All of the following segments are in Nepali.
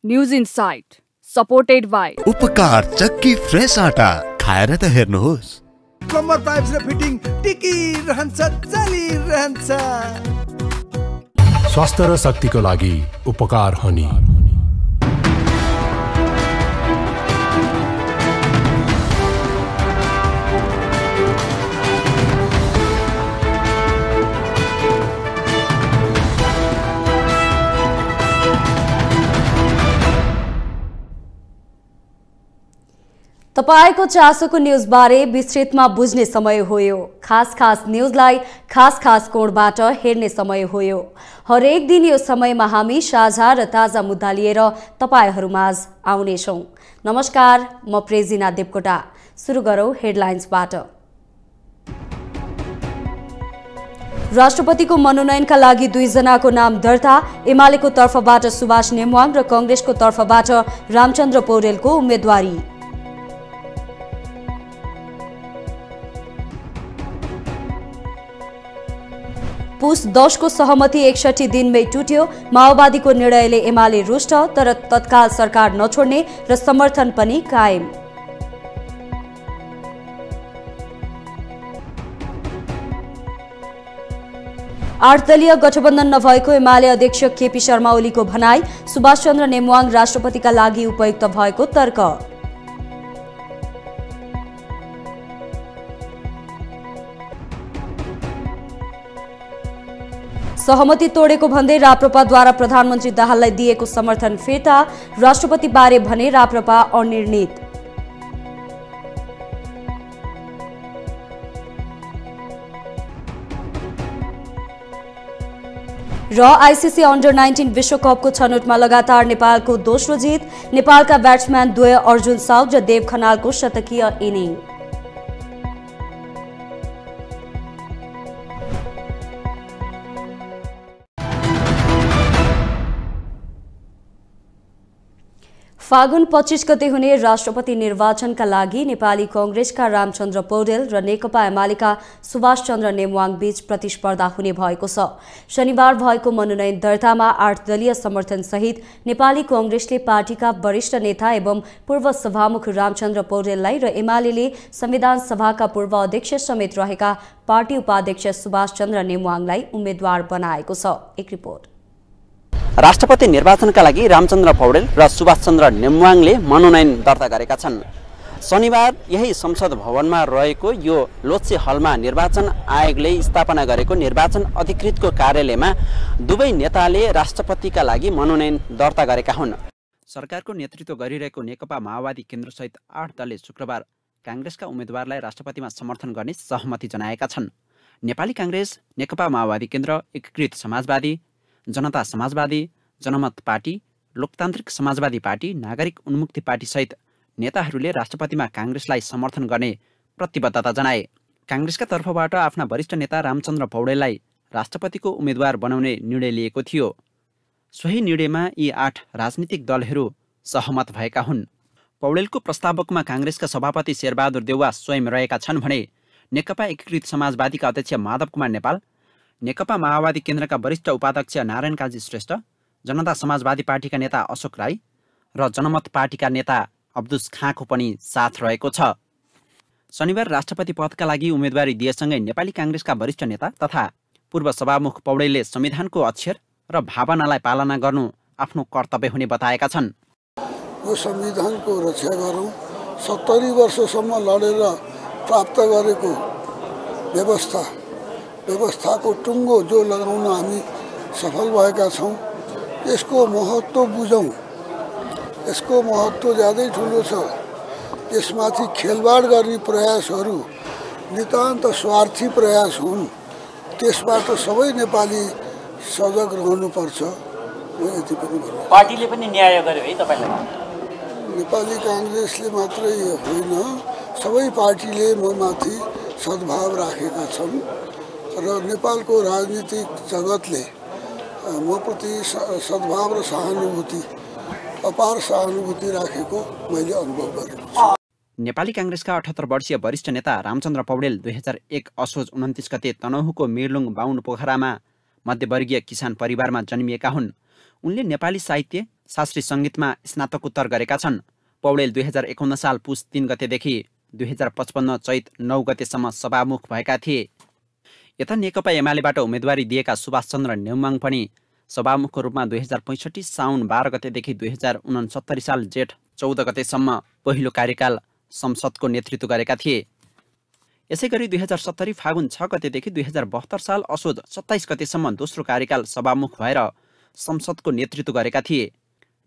न्यूज इनसाइट सपोर्टेड बाई उपकार चक्की फ्रेश आटा खाएर त हेर्नुहोस्। कम्मर पाइप्स र फिटिङ टिकिरहन्छ चलिरहन्छ। स्वास्थ्य र शक्तिको लागि उपकार हनी। तपाईको चासोको न्यूजबारे विस्तृतमा बुझ्ने समय हो यो। खास न्यूजलाई खास कोणबाट हेर्ने समय हो यो। हरेक दिन यो समयमा हामी साझा र ताजा मुद्दा लिएर तपाईहरुमाझ आउनेछौं। नमस्कार, म प्रेजिना देवकोटा। सुरु गरौं हेडलाइन्सबाट। राष्ट्रपतिको मनोनयनका लागि 2 जनाको नाम दर्ता। एमालेको तर्फबाट सुभाष नेमवाङ र कांग्रेसको तर्फबाट रामचन्द्र पौडेलको उम्मेदवारी। पुस 10 को सहमति 61 दिनमै टुट्यो। माओवादीको निर्णयले एमाले रुष्ट, तर तत्काल सरकार नछोड्ने र समर्थन पनि कायम। आठ दलीय गठबन्धन नभएको एमाले अध्यक्ष केपी शर्मा ओलीको भनाई। सुभाष चन्द्र नेमवाङ राष्ट्रपतिका लागि उपयुक्त भएको तर्क। सहमति तोडेको भन्दै राप्रपाद्वारा प्रधानमन्त्री दाहाललाई दिएको समर्थन फिर्ता। राष्ट्रपति बारे भने राप्रपा अनिर्णित। र आईसीसी अन्डर 19 विश्वकपको छनौटमा लगातार नेपालको दोस्रो जित। नेपालका ब्याट्सम्यान द्वय अर्जुन साउद र देव खनालको शतकीय इनिङ। फागुन 25 गते हुने राष्ट्रपति निर्वाचनका लागि नेपाली कांग्रेसका रामचन्द्र पौडेल र नेकपा एमालेका सुभाष चन्द्र नेमवाङ बीच प्रतिस्पर्धा हुने भएको छ। शनिबार भएको मनोनयन दर्तामा 8 दलीय समर्थन सहित नेपाली कांग्रेसले पार्टीका वरिष्ठ नेता एवं पूर्व सभामुख रामचन्द्र पौडेललाई र एमालेले संविधान सभाका पूर्व अध्यक्ष समेत रहेका पार्टी उपाध्यक्ष सुभाष चन्द्र नेमवाङलाई उम्मेद्वार बनाएको छ। एक रिपोर्ट। राष्ट्रपति निर्वाचनका लागि रामचन्द्र पौडेल र सुभाष चन्द्र नेमवाङले मनोनयन दर्ता गरेका छन्। शनिबार यही संसद भवनमा रहेको यो लोच्छे हलमा निर्वाचन आयोगले स्थापना गरेको निर्वाचन अधिकृतको कार्यालयमा दुवै नेताले राष्ट्रपतिका लागि मनोनयन दर्ता गरेका हुन्। सरकारको नेतृत्व गरिरहेको नेकपा माओवादी केन्द्रसहित 8 दलले शुक्रबार कांग्रेसका उम्मेदवारलाई राष्ट्रपतिमा समर्थन गर्ने सहमति जनाएका छन्। नेपाली कांग्रेस, नेकपा माओवादी केन्द्र, एकीकृत समाजवादी, जनता समाजवादी, जनमत पार्टी, लोकतान्त्रिक समाजवादी पार्टी, नागरिक उन्मुक्ति पार्टी सहित नेताहरूले राष्ट्रपतिमा कांग्रेसलाई समर्थन गर्ने प्रतिबद्धता जनाए। कांग्रेसका तर्फबाट आफ्ना वरिष्ठ नेता रामचन्द्र पौडेललाई राष्ट्रपतिको उम्मेद्वार बनाउने निर्णय लिएको थियो। सोही निर्णयमा यी 8 राजनीतिक दलहरू सहमत भएका हुन्। पौडेलको प्रस्तावकमा कांग्रेसका सभापति शेरबहादुर देउवा स्वयं रहेका छन् भने नेकपा एकीकृत समाजवादीका अध्यक्ष माधव कुमार नेपाल, नेकपा माओवादी केन्द्रका वरिष्ठ उपाध्यक्ष नारायण काजी श्रेष्ठ, जनता समाजवादी पार्टीका नेता अशोक राई र जनमत पार्टीका नेता अब्दुस खाँको पनि साथ रहेको छ। शनिबार राष्ट्रपति पदका लागि उम्मेदवारी दिएसँगै नेपाली कांग्रेसका वरिष्ठ नेता तथा पूर्व सभामुख पौडेलले संविधानको अक्षर र भावनालाई पालना गर्नु आफ्नो कर्तव्य हुने बताएका छन्। यो संविधानको रक्षा गरौँ। 70 वर्षसम्म लडेर प्राप्त गरेको व्यवस्थाको टुङ्गो जो लगाउन हामी सफल भएका छौँ। यसको महत्त्व बुझौँ। यसको महत्त्व ज्यादै ठुलो छ। यसमाथि खेलवाड गर्ने प्रयासहरू नितान्त स्वार्थी प्रयास हुन्। त्यसबाट सबै नेपाली सजग रहनुपर्छ। म यति पनि भन्छु। पार्टीले पनि न्याय गर्यो है तपाईलाई? नेपाली कांग्रेसले मात्रै होइन, सबै पार्टीले म माथि सद्भाव राखेका छन् र नेपालको राजनीतिक जगतले म प्रति सद्भाव र सहानुभूति, अपार सहानुभूति राखेको मैले अनुभव गरेको छु। नेपाली कांग्रेसका 78 वर्षीय वरिष्ठ नेता रामचन्द्र पौडेल 2001 असोज 29 गते तनहुको मिरलुङ बाहुन पोखरामा मध्यवर्गीय किसान परिवारमा जन्मिएका हुन्। उनले नेपाली साहित्य शास्त्रीय सङ्गीतमा स्नातकोत्तर गरेका छन्। पौडेल 2051 साल पुस 3 गतेदेखि 2055 चैत 9 गतेसम्म सभामुख भएका थिए। यता नेकपा एमालेबाट उम्मेदवारी दिएका सुभाष चन्द्र नेउमाङ पनि सभामुखको रूपमा 2065 साउन 12 गतेदेखि 2069 साल जेठ 14 गतेसम्म पहिलो कार्यकाल संसदको नेतृत्व गरेका थिए। यसैगरी 2070 फागुन 6 गतेदेखि 2072 साल असोज 27 गतेसम्म दोस्रो कार्यकाल सभामुख भएर संसदको नेतृत्व गरेका थिए।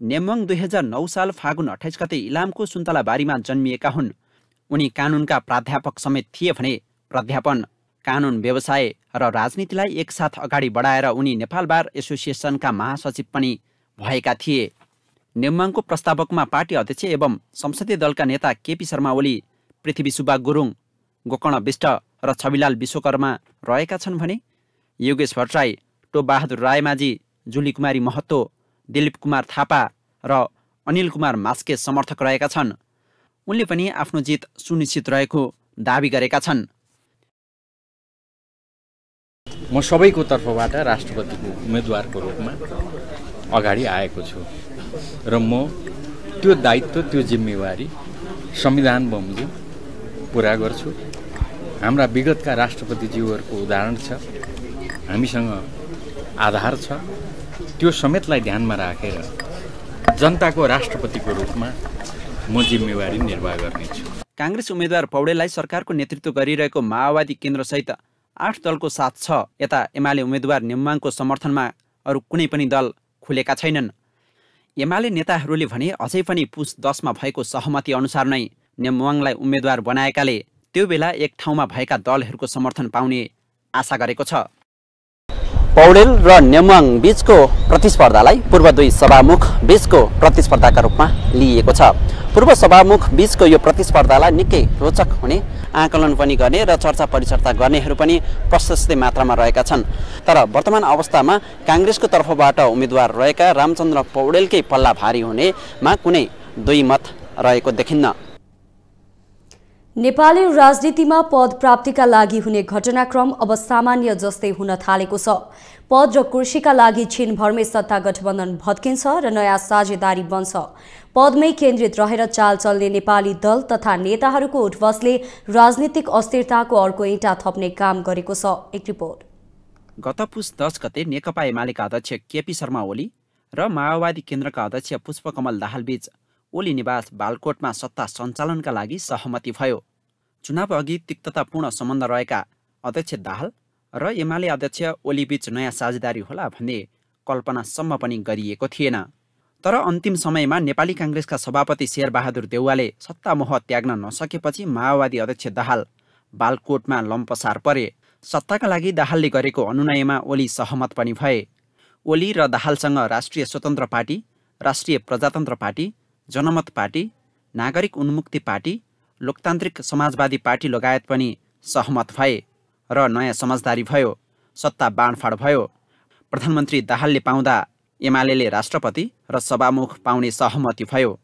नेमवाङ 2009 साल फागुन 28 गते इलामको सुन्तलाबारीमा जन्मिएका हुन्। उनी कानुनका प्राध्यापक समेत थिए भने प्राध्यापन, कानुन, व्यवसाय र राजनीतिलाई एकसाथ अगाडि बढाएर उनी नेपाल बार एसोसिएसनका महासचिव पनि भएका थिए। नेमवाङको प्रस्तावकमा पार्टी अध्यक्ष एवं संसदीय दलका नेता केपी शर्मा ओली, पृथ्वी सुब्बा गुरुङ, गोकर्ण विष्ट र छविलाल विश्वकर्मा रहेका छन् भने योगेश भट्टराई, टोप बहादुर रायमाझी, जुली कुमारी महतो, दिलीप कुमार थापा र अनिल कुमार मास्के समर्थक रहेका छन्। उनले पनि आफ्नो जित सुनिश्चित रहेको दावी गरेका छन्। म सबैको तर्फबाट राष्ट्रपतिको उम्मेदवारको रूपमा अगाडि आएको छु र म त्यो दायित्व, त्यो जिम्मेवारी संविधान बमोजिम पुरा गर्छु। हाम्रा विगतका राष्ट्रपतिज्यूहरूको उदाहरण छ, हामीसँग आधार छ। त्यो समेतलाई ध्यानमा राखेर जनताको राष्ट्रपतिको रूपमा म जिम्मेवारी निर्वाह गर्नेछु। काङ्ग्रेस उम्मेद्वार पौडेललाई सरकारको नेतृत्व गरिरहेको माओवादी केन्द्रसहित 8 दलको साथ छ। यता एमाले उम्मेद्वार नेमवाङको समर्थनमा अरू कुनै पनि दल खुलेका छैनन्। एमाले नेताहरूले भने अझै पनि पुस 10 मा भएको सहमति अनुसार नै नेमवाङलाई उम्मेद्वार बनाएकाले त्यो बेला एक ठाउँमा भएका दलहरूको समर्थन पाउने आशा गरेको छ। पौडेल र नेमवाङ बीचको प्रतिस्पर्धालाई पूर्व दुई सभामुख बीचको प्रतिस्पर्धाका रूपमा लिइएको छ। पूर्व सभामुख बीचको यो प्रतिस्पर्धालाई निकै रोचक हुने आकलन पनि गर्ने र चर्चा परिचर्चा गर्नेहरू पनि प्रशस्तै मात्रामा रहेका छन्। तर वर्तमान अवस्थामा काङ्ग्रेसको तर्फबाट उम्मेदवार रहेका रामचन्द्र पौडेलकै पल्ला भारी हुनेमा कुनै दुई मत रहेको देखिन्न। नेपाली राजनीतिमा पद प्राप्तिका लागि हुने घटनाक्रम अब सामान्य जस्तै हुन थालेको छ। पद र कुर्सीका लागि छिनभरमै सत्ता गठबन्धन भत्किन्छ र नयाँ साझेदारी बन्छ। पदमै केन्द्रित रहेर चाल चल्ने नेपाली दल तथा नेताहरूको उठबसले राजनीतिक अस्थिरताको अर्को इँटा थप्ने काम गरेको छ। एक रिपोर्ट। गत पुस 10 गते नेकपा एमालेका अध्यक्ष केपी शर्मा ओली र माओवादी केन्द्रका अध्यक्ष पुष्पकमल दाहालबीच ओली निवास बालकोटमा सत्ता सञ्चालनका लागि सहमति भयो। चुनाव अघि तिक्ततापूर्ण सम्बन्ध रहेका अध्यक्ष दाहाल र एमाले अध्यक्ष ओलीबीच नयाँ साझेदारी होला भन्ने कल्पनासम्म पनि गरिएको थिएन। तर अन्तिम समयमा नेपाली काङ्ग्रेसका सभापति शेरबहादुर देउवाले सत्तामोह त्याग्न नसकेपछि माओवादी अध्यक्ष दाहाल बालकोटमा लम्पसार परे। सत्ताका लागि दाहालले गरेको अनुनयमा ओली सहमत पनि भए। ओली र दाहालसँग राष्ट्रिय स्वतन्त्र पार्टी, राष्ट्रिय प्रजातन्त्र पार्टी, जनमत पार्टी, नागरिक उन्मुक्ति पार्टी, लोकतान्त्रिक समाजवादी पार्टी लगायत पनि सहमत भए र नयाँ समझदारी भयो। सत्ता बाँडफाँड भयो। प्रधानमन्त्री दाहालले पाउँदा एमालेले राष्ट्रपति र सभामुख पाउने सहमति भयो।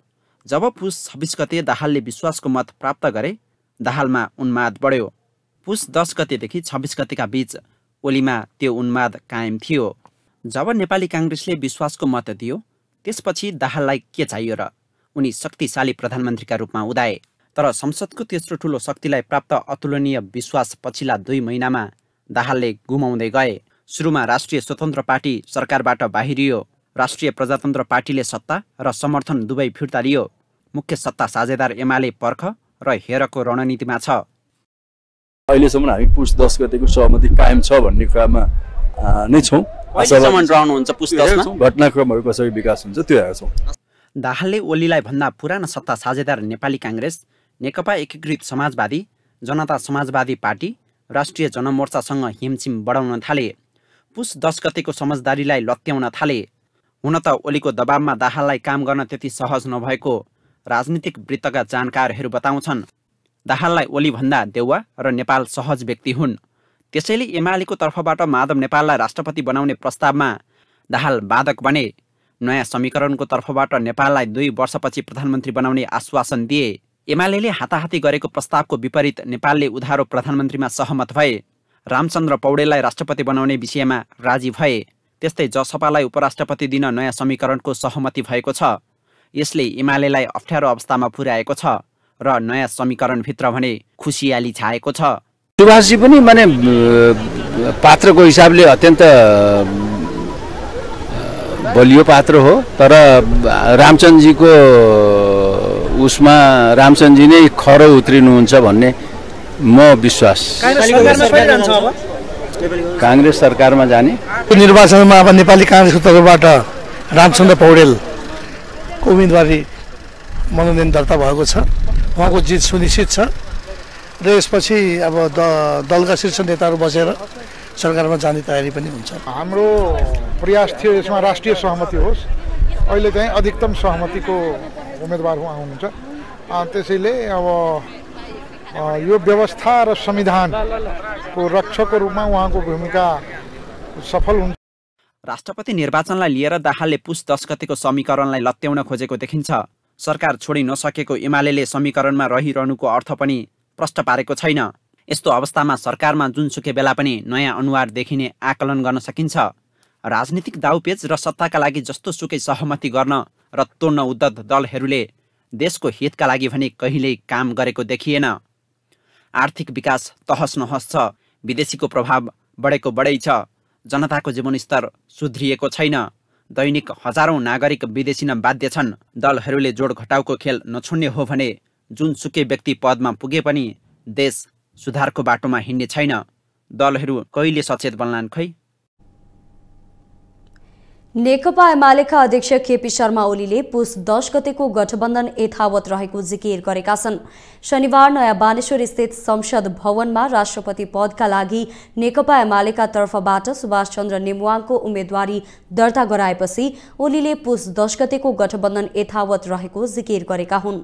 जब पुस 26 गते दाहालले विश्वासको मत प्राप्त गरे, दाहालमा उन्माद बढ्यो। पुस 10 गतेदेखि 26 गतेका बीच ओलीमा त्यो उन्माद कायम थियो। जब नेपाली काङ्ग्रेसले विश्वासको मत दियो, त्यसपछि दाहाललाई के चाहियो र? उनी शक्तिशाली प्रधानमन्त्रीका रूपमा उदाए। तर संसदको तेस्रो ठूलो शक्तिलाई प्राप्त अतुलनीय विश्वास पछिल्ला 2 महिनामा दाहालले गुमाउँदै गए। सुरुमा राष्ट्रिय स्वतन्त्र पार्टी सरकारबाट बाहिरियो। राष्ट्रिय प्रजातन्त्र पार्टीले सत्ता र समर्थन दुवै फिर्ता लियो। मुख्य सत्ता साझेदार एमाले पर्ख र हेरको रणनीतिमा छ। अहिलेसम्म हामी पुस 10 गतेको सहमति कायम छ भन्ने कुरामा नै छौँ। घटनाक्रमहरू कसरी विकास हुन्छ त्यो हेर्छौँ। दाहालले ओलीलाई भन्दा पुराना सत्ता साझेदार नेपाली काङ्ग्रेस, नेकपा एकीकृत समाजवादी, जनता समाजवादी पार्टी, राष्ट्रिय जनमोर्चासँग हिमछिम बढाउन थाले। पुस 10 गतेको समझदारीलाई लत्याउन थाले। हुन त ओलीको दबावमा दाहाललाई काम गर्न त्यति सहज नभएको राजनीतिक वृत्तका जानकारहरू बताउँछन्। दाहाललाई ओली भन्दा देउवा र नेपाल सहज व्यक्ति हुन्। त्यसैले एमालेको तर्फबाट माधव नेपाललाई राष्ट्रपति बनाउने प्रस्तावमा दाहाल बाधक बने। नयाँ समीकरणको तर्फबाट नेपाललाई 2 वर्षपछि प्रधानमन्त्री बनाउने आश्वासन दिए। एमालेले हाताहाती गरेको प्रस्तावको विपरीत नेपालले उधारो प्रधानमन्त्रीमा सहमत भए। रामचन्द्र पौडेललाई राष्ट्रपति बनाउने विषयमा राजी भए। त्यस्तै जसपालाई उपराष्ट्रपति दिन नयाँ समीकरणको सहमति भएको छ। यसले एमालेलाई अप्ठ्यारो अवस्थामा पुर्याएको छ र नयाँ समीकरणभित्र भने खुसियाली छाएको छ। सुभाषजी पनि माने पात्रको हिसाबले अत्यन्त बलियो पात्र हो, तर रामचन्द्रजीको उसमा रामचन्द्रजी नै खरो उत्रिनुहुन्छ भन्ने म विश्वास। काङ्ग्रेस सरकारमा जाने निर्वाचनमा अब नेपाली काङ्ग्रेसको तर्फबाट रामचन्द्र पौडेलको उम्मेदवारी मनोनयन दर्ता भएको छ। उहाँको जित सुनिश्चित छ र यसपछि अब दलका शीर्ष नेताहरू बसेर सरकारमा जाने तयारी पनि हुन्छ। हाम्रो प्रयास थियो यसमा राष्ट्रिय सहमति होस्। अहिले चाहिँ अधिकतम सहमतिको उम्मेदवार हुनुहुन्छ। त्यसैले अब यो व्यवस्था र संविधानको रक्षकको रूपमा उहाँको भूमिका सफल हुन्छ। राष्ट्रपति निर्वाचनलाई लिएर दाहालले पुस 10 गतेको समीकरणलाई लत्याउन खोजेको देखिन्छ। सरकार छोडि नसकेको एमालेले समीकरणमा रहिरहनुको अर्थ पनि प्रष्ट पारेको छैन। यस्तो अवस्थामा सरकारमा जुनसुकै बेला पनि नयाँ अनुहार देखिने आकलन गर्न सकिन्छ। राजनीतिक दाउपेच र सत्ताका लागि जस्तो सुकै सहमति गर्न र तोड्न उद्धत दलहरूले देशको हितका लागि भने कहिल्यै काम गरेको देखिएन। आर्थिक विकास तहस नहस छ, विदेशीको प्रभाव बढेको बढै छ, जनताको जीवनस्तर सुध्रिएको छैन, दैनिक हजारौं नागरिक विदेशिन बाध्य छन्। दलहरूले जोड घटाउको खेल नछोड्ने हो भने जुनसुकै व्यक्ति पदमा पुगे पनि देश सुधारको बाटोमा हिँड्ने छैन। दलहरू कहिले सचेत बन्लान् खै। नेकपा एमालेका अध्यक्ष केपी शर्मा ओलीले पुस 10 गतेको गठबन्धन यथावत रहेको जिकिर गरेका छन्। शनिबार नयाँ बानेश्वर स्थित संसद भवनमा राष्ट्रपति पदका लागि नेकपा एमालेका तर्फबाट सुभाष चन्द्र नेमुवाङको उम्मेदवारी दर्ता गराएपछि ओलीले पुस 10 गतेको गठबन्धन यथावत रहेको जिकिर गरेका हुन्।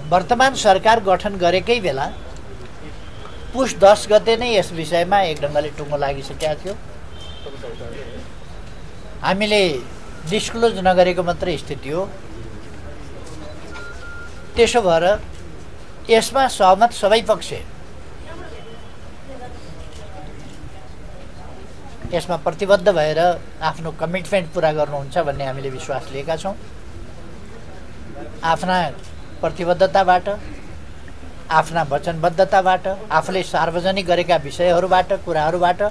वर्तमान सरकार गठन गरेकै बेला पुस 10 गते नै यस विषयमा एक ढङ्गले टुङ्गो लागिसकेका थियो। हामीले डिस्क्लोज नगरेको मात्रै स्थिति हो। त्यसो भएर यसमा सहमत सबै पक्ष यसमा प्रतिबद्ध भएर आफ्नो कमिटमेन्ट पूरा गर्नुहुन्छ भन्ने हामीले विश्वास लिएका छौँ। आफ्ना प्रतिबद्धताबाट, आफ्ना वचनबद्धताबाट, आफूले सार्वजनिक गरेका विषयहरूबाट, कुराहरूबाट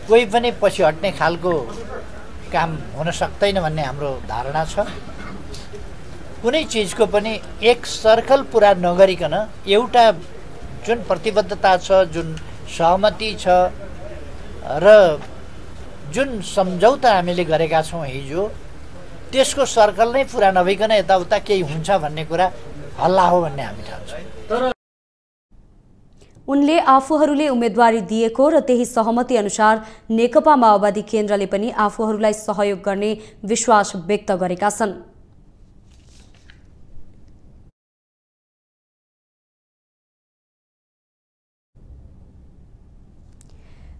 कोही पनि पछि हट्ने खालको काम हुन सक्दैन भन्ने हाम्रो धारणा छ। कुनै चिजको पनि एक सर्कल पुरा नगरिकन एउटा जुन प्रतिबद्धता छ, जुन सहमति छ र जुन सम्झौता हामीले गरेका छौँ हिजो, त्यसको सर्कल नै पुरा नभइकन यताउता केही हुन्छ भन्ने कुरा हल्ला हो भन्ने हामी ठान्छौँ। उनले आफूहरूले उम्मेदवारी दिएको र त्यही सहमति अनुसार नेकपा माओवादी केन्द्रले पनि आफूहरूलाई सहयोग गर्ने विश्वास व्यक्त गरेका छन्।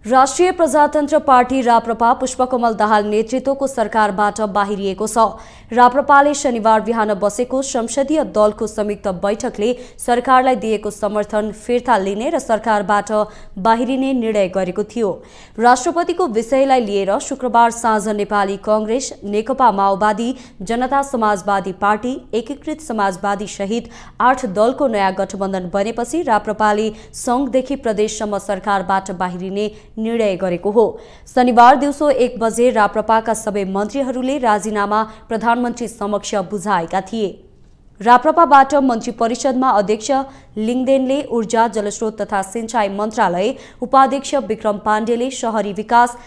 राष्ट्रिय प्रजातन्त्र पार्टी राप्रपा पुष्पकमल दाहाल नेतृत्वको सरकारबाट बाहिरिएको छ। राप्रपाले शनिबार बिहान बसेको संसदीय दलको संयुक्त बैठकले सरकारलाई दिएको समर्थन फिर्ता लिने र सरकारबाट बाहिरिने निर्णय गरेको थियो। राष्ट्रपतिको विषयलाई लिएर शुक्रबार साँझ नेपाली कांग्रेस, नेकपा माओवादी, जनता समाजवादी पार्टी, एकीकृत समाजवादी सहित 8 दलको नयाँ गठबन्धन बनेपछि राप्रपाले संघदेखि प्रदेशसम्म सरकारबाट बाहिरिने निर्णय गरेको हो। शनिबार दिउँसो 1 बजे राप्रपाका सबै मन्त्रीहरूले राजीनामा प्रधानमन्त्री समक्ष बुझाएका थिए। राप्रपाबाट मन्त्री परिषदमा अध्यक्ष लिङदेनले ऊर्जा, जलस्रोत तथा सिंचाई मन्त्रालय, उपाध्यक्ष विक्रम पाण्डेले शहरी विकास,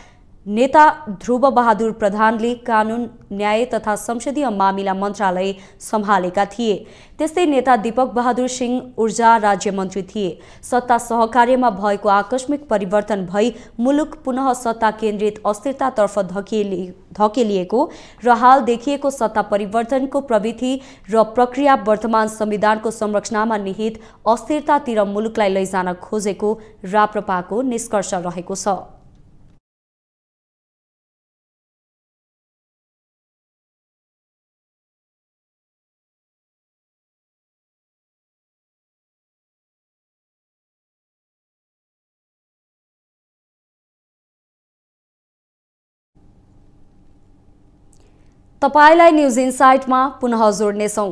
नेता ध्रुव बहादुर प्रधानले कानून, न्याय तथा संसदीय मामिला मन्त्रालय सम्हालेका थिए। त्यस्तै नेता दीपक बहादुर सिंह ऊर्जा राज्य मन्त्री थिए। सत्ता सहकार्यमा भएको आकस्मिक परिवर्तन भई मुलुक पुनः सत्ता केन्द्रित अस्थिरतातर्फ धकेलिएको र हाल देखिएको सत्ता परिवर्तनको प्रवृत्ति र प्रक्रिया वर्तमान संविधानको संरचनामा निहित अस्थिरतातिर मुलुकलाई लैजान खोजेको राप्रपाको निष्कर्ष रहेको छ। तपाईलाई न्युज इनसाइटमा पुनः जोड्नेछौं।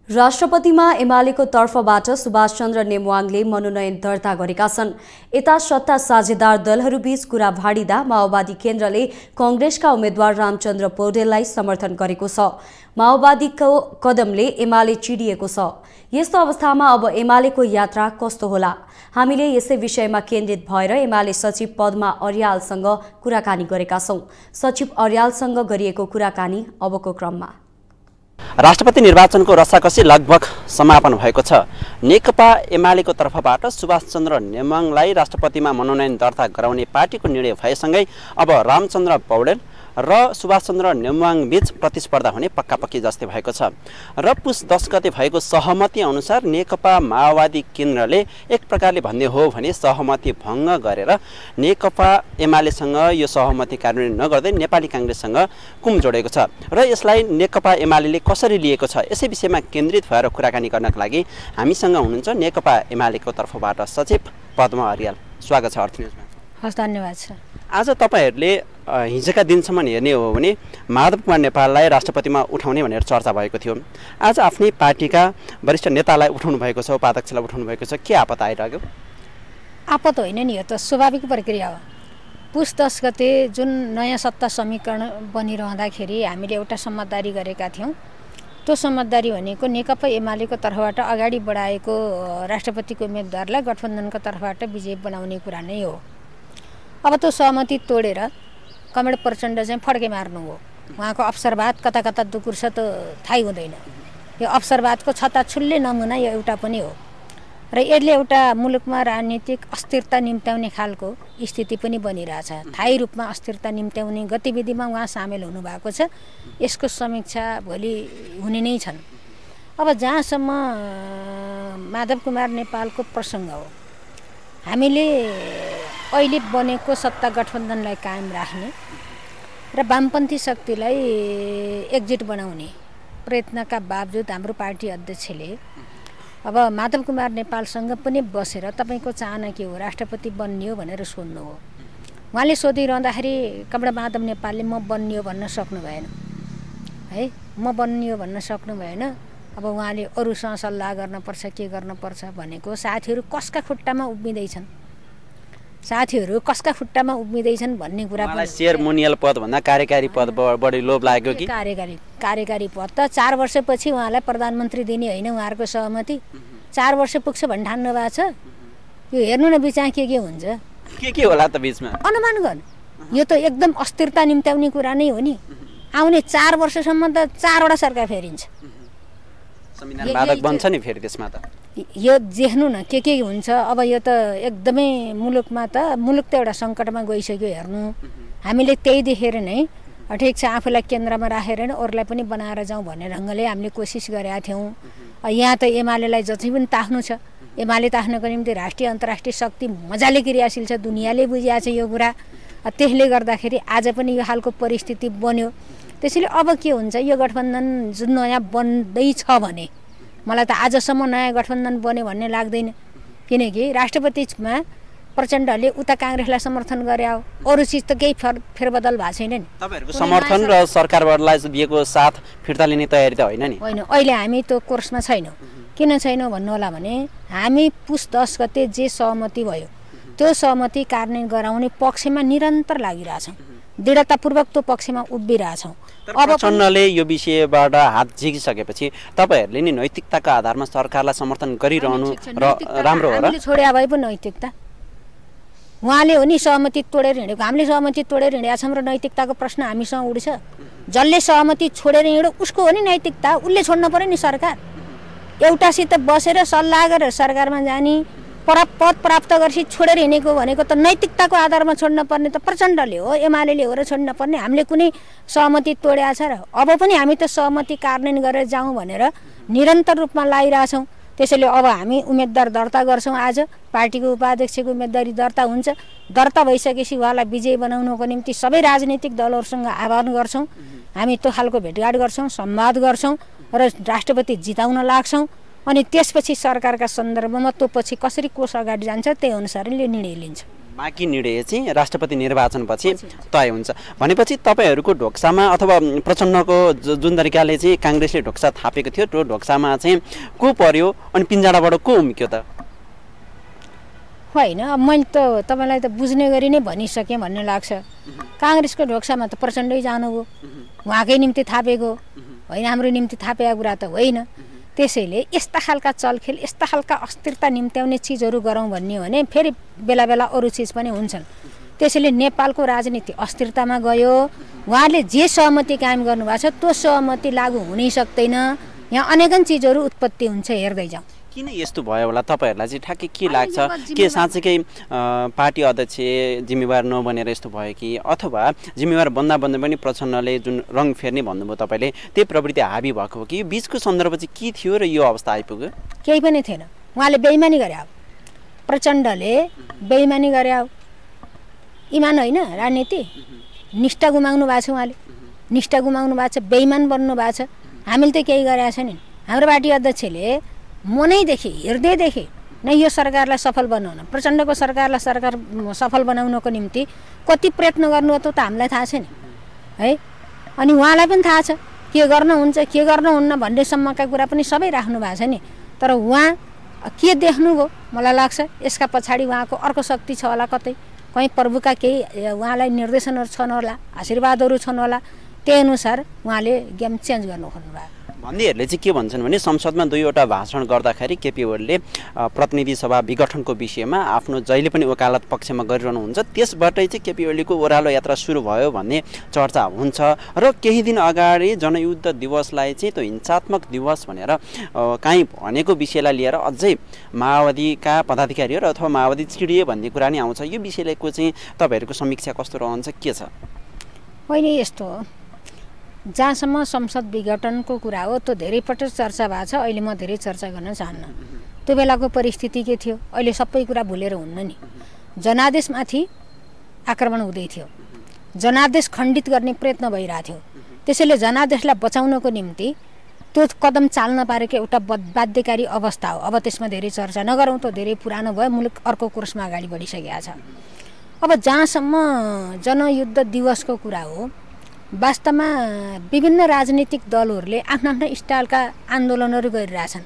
राष्ट्रपतिमा एमालेको तर्फबाट सुभाष चन्द्र नेमवाङले मनोनयन दर्ता गरेका छन्। यता सत्ता साझेदार दलहरूबीच कुरा भाडिँदा माओवादी केन्द्रले कांग्रेसका उम्मेद्वार रामचन्द्र पौडेललाई समर्थन गरेको छ। माओवादीको कदमले एमाले चिडिएको छ। यस्तो अवस्थामा अब एमालेको यात्रा कस्तो होला? हामीले यसै विषयमा केन्द्रित भएर एमाले सचिव पद्मा अर्यालसँग कुराकानी गरेका छौं। सचिव अर्यालसँग गरिएको कुराकानी अबको क्रममा। राष्ट्रपति निर्वाचनको रसाकसी लगभग समापन भएको छ। नेकपा एमालेको तर्फबाट सुभाष चन्द्र नेमवाङलाई राष्ट्रपतिमा मनोनयन दर्ता गराउने पार्टीको निर्णय भएसँगै अब रामचन्द्र पौडेल र सुभाष चन्द्र नेमवाङ बीच प्रतिस्पर्धा हुने पक्कापक्की जस्तै भएको छ। र पुस 10 गते भएको सहमति अनुसार नेकपा माओवादी केन्द्रले एक प्रकारले भन्ने हो भने सहमति भङ्ग गरेर नेकपा एमालेसँग यो सहमति कार्यान्वयन नगर्दै नेपाली कांग्रेससँग कुम जोडेको छ। र यसलाई नेकपा एमालेले कसरी लिएको छ यसै विषयमा केन्द्रित भएर कुराकानी गर्नका लागि हामीसँग हुनुहुन्छ नेकपा एमालेको तर्फबाट सचिव पद्मा अर्याल। स्वागत छ अर्थ न्युजमा। हस्, धन्यवाद छ। आज तपाईहरुले हिजोका दिनसम्म हेर्ने हो भने माधव कुमार नेपाललाई राष्ट्रपतिमा उठाउने भनेर चर्चा भएको थियो। आज आफ्नै पार्टीका वरिष्ठ नेतालाई उठाउनु भएको छ, उपाध्यक्षलाई उठाउनु भएको छ। के आपत आइरह्यो? आपत होइन नि, यो त स्वाभाविक प्रक्रिया हो। पुस 10 गते जुन नयाँ सत्ता समीकरण बनिरहँदाखेरि हामीले एउटा सम्मतदारी गरेका थियौँ। त्यो सम्मतदारी भनेको नेकपा एमालेको तर्फबाट अगाडि बढाएको राष्ट्रपतिको उम्मेदवारलाई गठबन्धनको तर्फबाट विजयी बनाउने कुरा नै हो। अब त्यो सहमति तोडेर कमरेड प्रचण्ड चाहिँ फड्के मार्नु हो। उहाँको अवसरवाद कता कता दुकुर्छ त थाहै हुँदैन। यो अवसरवादको छताछुल्ले नमुना यो एउटा पनि हो। र यसले एउटा मुलुकमा राजनीतिक अस्थिरता निम्त्याउने खालको स्थिति पनि बनिरहेछ। स्थायी रूपमा अस्थिरता निम्त्याउने गतिविधिमा उहाँ सामेल हुनुभएको छ। यसको समीक्षा भोलि हुने नै छन्। अब जहाँसम्म माधव कुमार नेपालको प्रसङ्ग हो, हामीले अहिले बनेको सत्ता गठबन्धनलाई कायम राख्ने र वामपन्थी शक्तिलाई एकजुट बनाउने प्रयत्नका बावजुद हाम्रो पार्टी अध्यक्षले अब माधव कुमार नेपालसँग पनि बसेर तपाईको चाहना के हो, राष्ट्रपति बन्ने हो भनेर सोध्नु हो। उहाँले सोधिरहँदाखेरि कमरेड माधव नेपालले म बन्ने हो भन्न सक्नु भएन है, म बन्ने हो भन्न सक्नु भएन। अब उहाँले अरूसँग सल्लाह गर्नुपर्छ, के गर्नुपर्छ भनेको साथीहरू कसका खुट्टामा उभिँदैछन्, साथीहरू कसका खुट्टामा उभिँदैछन् भन्ने कुरा मलाई सेयरमोनियल पद भन्दा कार्यकारी पद बढी लोभ लाग्यो कि कार्यकारी पद त 4 वर्षपछि उहाँलाई प्रधानमन्त्री दिने होइन उहाँहरूको सहमति 4 वर्ष पुग्छ भन्ने ठान्नु भएको छ। यो हेर्नु न बिचमा के हुन्छ, के होला त बिचमा अनुमान गर्नु। यो त एकदम अस्थिरता निम्त्याउने कुरा नै हो नि। आउने 4 वर्षसम्म त 4 वटा सरकार फेरिन्छ, संविधान बाधक बन्छ नि फेरि त्यसमा त। यो देख्नु न के हुन्छ। अब यो त एकदमै मुलुकमा त मुलुक त एउटा सङ्कटमा गइसक्यो। हेर्नु, हामीले त्यही देखेर नै ठिक छ आफूलाई केन्द्रमा राखेर नै अरूलाई पनि बनाएर जाउँ भन्ने ढङ्गले हामीले कोसिस गरेका थियौँ। यहाँ त एमालेलाई जति पनि ताख्नु छ, एमाले ताख्नको निम्ति राष्ट्रिय अन्तर्राष्ट्रिय शक्ति मजाले क्रियाशील छ, दुनियाँले बुझिया छ यो कुरा। त्यसले गर्दाखेरि आज पनि यो खालको परिस्थिति बन्यो। त्यसैले अब के हुन्छ, यो गठबन्धन जुन नयाँ बन्दैछ भने मलाई त आजसम्म नयाँ गठबन्धन बन्यो भन्ने लाग्दैन। किनकि राष्ट्रपतिमा प्रचण्डले उता काङ्ग्रेसलाई समर्थन गरे हो, अरू चिज त केही फेरबदल भएको छैन नि। तपाईहरुको समर्थन र सरकारबाट दिएको साथ फिर्ता लिने तयारी त होइन नि? होइन, अहिले हामी त्यो कोर्समा छैनौँ। किन छैनौँ भन्नु होला भने हामी पुस 10 गते जे सहमति भयो त्यो सहमति कार्यान्वयन गराउने पक्षमा निरन्तर लागिरहेछौँ, दृढतापूर्वक त्यो पक्षमा उभिरहेछौँ। अब प्रचण्डले यो विषयबाट हात झिकिसकेपछि तपाईहरुले नि नैतिकताको आधारमा सरकारलाई समर्थन गरिरहनु र राम्रो हो र? हामीले छोड्या भए पनि नैतिकता उहाँले हो नि सहमति तोडेर हिँडेको, हामीले सहमति तोडेर हिँडेका छौँ र नैतिकताको प्रश्न हामीसँग उड्छ। जसले सहमति छोडेर हिँड्यो उसको हो नि नैतिकता, उसले छोड्नु पर्यो नि। सरकार एउटासित बसेर सल्लाह गरेर सरकारमा जाने पद प्राप्त गरेपछि छोडेर हिँडेको भनेको त नैतिकताको आधारमा छोड्न पर्ने त प्रचण्डले हो, एमाले हो र छोड्न पर्ने। हामीले कुनै सहमति तोडेका छ र? अब पनि हामी त सहमति कार्यान्वयन गरेर जाउँ भनेर निरन्तर रूपमा लागिरहेछौँ। त्यसैले अब हामी उम्मेदवार दर्ता गर्छौँ। आज पार्टीको उपाध्यक्षको उम्मेदवारी दर्ता हुन्छ। दर्ता भइसकेपछि उहाँलाई विजयी बनाउनको निम्ति सबै राजनीतिक दलहरूसँग आह्वान गर्छौँ। हामी त्यो खालको भेटघाट गर्छौँ, संवाद गर्छौँ र राष्ट्रपति जिताउन लाग्छौँ। अनि त्यसपछि सरकारका सन्दर्भमा त्यो पछि कसरी कोष अगाडि जान्छ त्यही अनुसारले निर्णय लिन्छ। बाँकी निर्णय चाहिँ राष्ट्रपति निर्वाचनपछि तय हुन्छ भनेपछि तपाईँहरूको ढोक्सामा अथवा प्रचण्डको जुन तरिकाले चाहिँ काङ्ग्रेसले ढोक्सा थापेको थियो त्यो ढोक्सामा चाहिँ को पर्यो अनि पिञ्जाडाबाट को उम्क्यो त? होइन, अब मैले त तपाईँलाई त बुझ्ने गरी नै भनिसकेँ भन्ने लाग्छ। काङ्ग्रेसको ढोक्सामा त प्रचण्डै जानुभयो, उहाँकै निम्ति थापेको होइन, हाम्रो निम्ति थापेको कुरा त होइन। त्यसैले यस्ता खालका चलखेल, यस्ता खालका अस्थिरता निम्त्याउने चिजहरू गरौँ भन्ने हो भने फेरि बेला बेला अरू चिज पनि हुन्छन्। त्यसैले नेपालको राजनीति अस्थिरतामा गयो। उहाँले जे सहमति कायम गर्नुभएको छ त्यो सहमति लागू हुनै सक्दैन। यहाँ अनेकन चिजहरू उत्पत्ति हुन्छ, हेर्दै जाउँ। किन यस्तो भयो होला तपाईँहरूलाई चाहिँ ठ्याक्कै के लाग्छ? के साँच्चीकै पार्टी अध्यक्ष जिम्मेवार नबनेर यस्तो भयो कि अथवा जिम्मेवार बन्दा बन्दै पनि प्रचण्डले जुन रङ फेर्ने भन्नुभयो तपाईँले त्यही प्रवृत्ति हाबी भएको हो कि यो बिचको सन्दर्भ चाहिँ के थियो र यो अवस्था आइपुग्यो? केही पनि थिएन, उहाँले बेइमानी गरे हो। प्रचण्डले बेइमानी गरे हो। इमान होइन, राजनीति निष्ठा गुमाउनु भएको छ। उहाँले निष्ठा गुमाउनु भएको छ, बेइमान बन्नु भएको छ। हामीले त केही गरेका छैनौँ। हाम्रो पार्टी अध्यक्षले मनैदेखि हृदयदेखि नै यो सरकारलाई सफल बनाउन, प्रचण्डको सरकारलाई सफल बनाउनको निम्ति कति प्रयत्न गर्नु हो त हामीलाई थाहा छ नि है। अनि उहाँलाई पनि थाहा छ के गर्नुहुन्छ के गर्नुहुन्न भन्नेसम्मका कुरा पनि सबै राख्नु भएको छ नि। तर उहाँ के देख्नुभयो मलाई लाग्छ यसका पछाडि उहाँको अर्को शक्ति छ होला, कतै कहीँ प्रभुका केही उहाँलाई निर्देशनहरू छन् होला, आशीर्वादहरू छन् होला। त्यही अनुसार उहाँले गेम चेन्ज गर्नु खोज्नुभयो। भन्नेहरूले चाहिँ के भन्छन् भने संसदमा 2वटा भाषण गर्दाखेरि केपी ओलीले प्रतिनिधि सभा विघटनको विषयमा आफ्नो जहिले पनि वकालत पक्षमा गरिरहनुहुन्छ, त्यसबाटै चाहिँ केपी ओलीको ओह्रालो यात्रा सुरु भयो भन्ने चर्चा हुन्छ। र केही दिन अगाडि जनयुद्ध दिवसलाई चाहिँ त्यो हिंसात्मक दिवस भनेर काहीँ भनेको विषयलाई लिएर अझै माओवादीका पदाधिकारीहरू अथवा माओवादी चिडिए भन्ने कुरा नै आउँछ। यो विषयको चाहिँ तपाईँहरूको समीक्षा कस्तो रहन्छ, के छ? होइन, यस्तो हो, जहाँसम्म संसद विघटनको कुरा हो त्यो धेरै पटक चर्चा भएको छ। अहिले म धेरै चर्चा गर्न चाहन्न। त्यो बेलाको परिस्थिति के थियो अहिले सबै कुरा भुलेर हुन्न नि। जनादेशमाथि आक्रमण हुँदै थियो, जनादेश खण्डित गर्ने प्रयत्न भइरहेको थियो। त्यसैले जनादेशलाई बचाउनको निम्ति त्यो कदम चाल्न पारेको एउटा बाध्यकारी अवस्था हो। अब त्यसमा धेरै चर्चा नगरौँ, त धेरै पुरानो भयो, मुलुक अर्को कोर्समा अगाडि बढिसकेको छ। अब जहाँसम्म जनयुद्ध दिवसको कुरा हो, वास्तवमा विभिन्न राजनीतिक दलहरूले आफ्ना आफ्ना स्टाइलका आन्दोलनहरू गरिरहेछन्।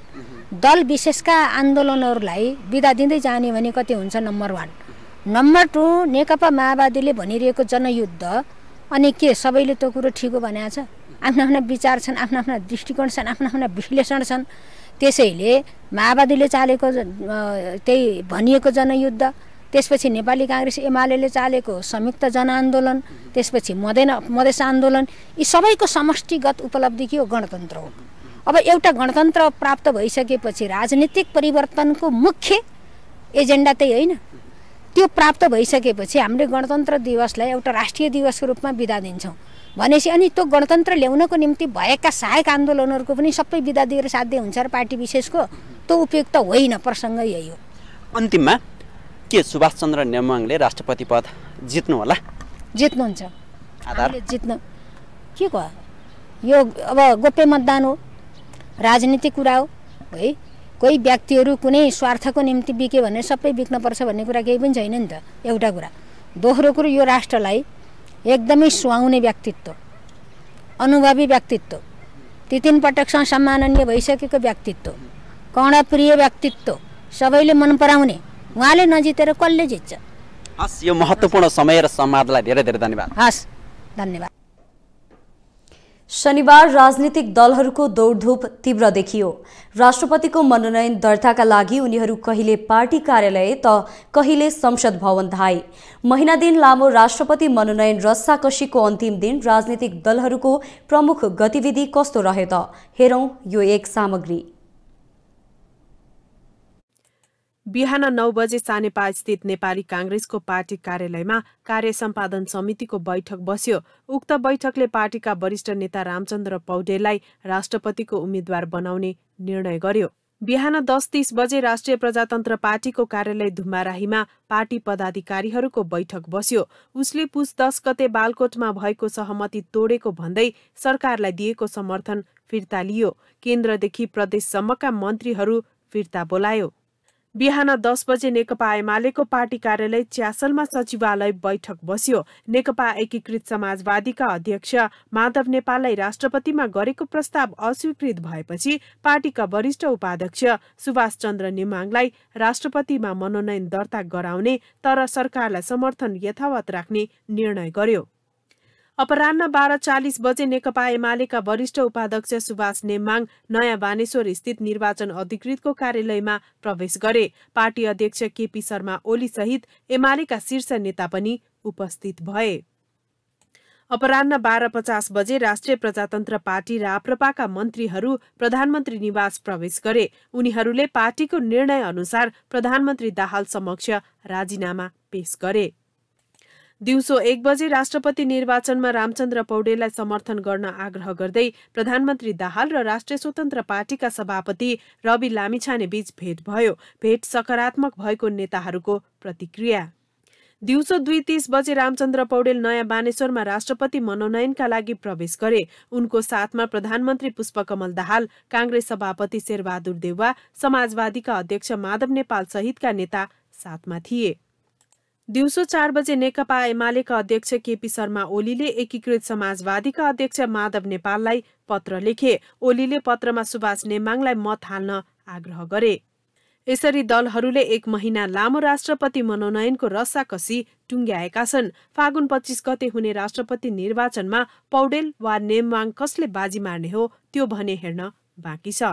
दल विशेषका आन्दोलनहरूलाई बिदा दिँदै जाने भने कति हुन्छ? नम्बर 1। नम्बर 2, नेकपा माओवादीले भनिरहेको जनयुद्ध अनि के सबैले त्यो कुरो ठिक हो भनेको छ? आफ्ना आफ्ना विचार छन्, आफ्ना आफ्ना दृष्टिकोण छन्, आफ्ना आफ्ना विश्लेषण छन्। त्यसैले माओवादीले चालेको त्यही भनिएको जनयुद्ध, त्यसपछि नेपाली काङ्ग्रेस एमाले चालेको संयुक्त जनआन्दोलन, त्यसपछि मधेस आन्दोलन, यी सबैको समष्टिगत उपलब्धि के हो? गणतन्त्र हो। अब एउटा गणतन्त्र प्राप्त भइसकेपछि राजनीतिक परिवर्तनको मुख्य एजेन्डा त्यही होइन? त्यो प्राप्त भइसकेपछि हामीले गणतन्त्र दिवसलाई एउटा राष्ट्रिय दिवसको रूपमा बिदा दिन्छौँ भनेपछि अनि त्यो गणतन्त्र ल्याउनको निम्ति भएका सहायक आन्दोलनहरूको पनि सबै बिदा दिएर साध्य हुन्छ र पार्टी विशेषको त्यो उपयुक्त होइन। प्रसङ्ग यही हो। अन्तिममा के सुभाष चन्द्र नेमाङले राष्ट्रपति पद जित्नु होला? जित्नुहुन्छ। आधार जित्नु के को? यो अब गोप्य मतदान हो, राजनीतिक कुरा हो है। कोही व्यक्तिहरू कुनै स्वार्थको निम्ति बिके भने सबै बिक्नुपर्छ भन्ने कुरा केही पनि छैन नि त, एउटा कुरा। दोस्रो कुरो, यो राष्ट्रलाई एकदमै सुहाउने व्यक्तित्व, अनुभवी व्यक्तित्व, ती 3 पटकसँग सम्माननीय भइसकेको व्यक्तित्व, कर्णप्रिय व्यक्तित्व, सबैले मन पराउने, उहाँले नजितेर कसले जित्छ? हस्, यो महत्त्वपूर्ण समय र संवादलाई धेरै धेरै धन्यवाद। हस्, धन्यवाद। शनिबार राजनीतिक दलहरूको दौडधुप तीव्र देखियो। राष्ट्रपतिको मनोनयन दर्ताका लागि उनीहरू कहिले पार्टी कार्यालय त कहिले संसद भवन धाए। महिना दिन लामो राष्ट्रपति मनोनयन रस्साकसीको अन्तिम दिन राजनीतिक दलहरूको प्रमुख गतिविधि कस्तो रह्यो त? हेरौं यो एक सामग्री। बिहान 9 बजे सानेपा स्थित नेपाली कांग्रेसको पार्टी कार्यालयमा कार्य सम्पादन समितिको बैठक बस्यो। उक्त बैठकले पार्टीका वरिष्ठ नेता रामचन्द्र पौडेललाई राष्ट्रपतिको उम्मेद्वार बनाउने निर्णय गर्यो। बिहान 10:30 बजे राष्ट्रिय प्रजातन्त्र पार्टीको कार्यालय धुम्बाराहीमा पार्टी पदाधिकारीहरूको बैठक बस्यो। उसले पुस 10 गते बालकोटमा भएको सहमति तोडेको भन्दै सरकारलाई दिएको समर्थन फिर्ता लियो। केन्द्रदेखि प्रदेशसम्मका मन्त्रीहरू फिर्ता बोलायो। बिहान 10 बजे नेकपा एमालेको पार्टी कार्यालय च्यासलमा सचिवालय बैठक बस्यो। नेकपा एकीकृत समाजवादीका अध्यक्ष माधव नेपाललाई राष्ट्रपतिमा गरेको प्रस्ताव अस्वीकृत भएपछि पार्टीका वरिष्ठ उपाध्यक्ष सुभाष चन्द्र नेमाङलाई राष्ट्रपतिमा मनोनयन दर्ता गराउने तर सरकारलाई समर्थन यथावत राख्ने निर्णय गर्यो। अपराह्न 12:40 बजे नेकपा एमालेका वरिष्ठ उपाध्यक्ष सुभाष नेमाङ नयाँ बानेश्वर स्थित निर्वाचन अधिकृतको कार्यालयमा प्रवेश गरे। पार्टी अध्यक्ष केपी शर्मा ओली सहित एमालेका शीर्ष नेता पनि उपस्थित भए। अपराह्न 12:50 बजे राष्ट्रिय प्रजातन्त्र पार्टी राप्रपाका मन्त्रीहरू प्रधानमन्त्री निवास प्रवेश गरे। उनीहरूले पार्टीको निर्णय अनुसार प्रधानमन्त्री दाहाल समक्ष राजीनामा पेश गरे। दिउँसो 1 बजे राष्ट्रपति निर्वाचनमा रामचन्द्र पौडेललाई समर्थन गर्न आग्रह गर्दै प्रधानमन्त्री दाहाल र राष्ट्रिय स्वतन्त्र पार्टीका सभापति रवि लामिछाने बीच भेट भयो। भेट सकारात्मक भएको नेताहरूको प्रतिक्रिया। दिउँसो 2:30 बजे रामचन्द्र पौडेल नयाँ बानेश्वरमा राष्ट्रपति मनोनयनका लागि प्रवेश गरे। उनको साथमा प्रधानमन्त्री पुष्पकमल दाहाल, काङ्ग्रेस सभापति शेरबहादुर देउवा, समाजवादीका अध्यक्ष माधव नेपाल सहितका नेता साथमा थिए। दिउँसो 4 बजे नेकपा एमालेका अध्यक्ष केपी शर्मा ओलीले एकीकृत समाजवादीका अध्यक्ष माधव नेपाललाई पत्र लेखे। ओलीले पत्रमा सुभाष नेमाङलाई मत हाल्न आग्रह गरे। यसरी दलहरूले 1 महिना लामो राष्ट्रपति मनोनयनको रस्साकसी टुङ्ग्याएका छन्। फागुन 25 गते हुने राष्ट्रपति निर्वाचनमा पौडेल वा नेमाङ कसले बाजी मार्ने हो त्यो भने हेर्न बाँकी छ।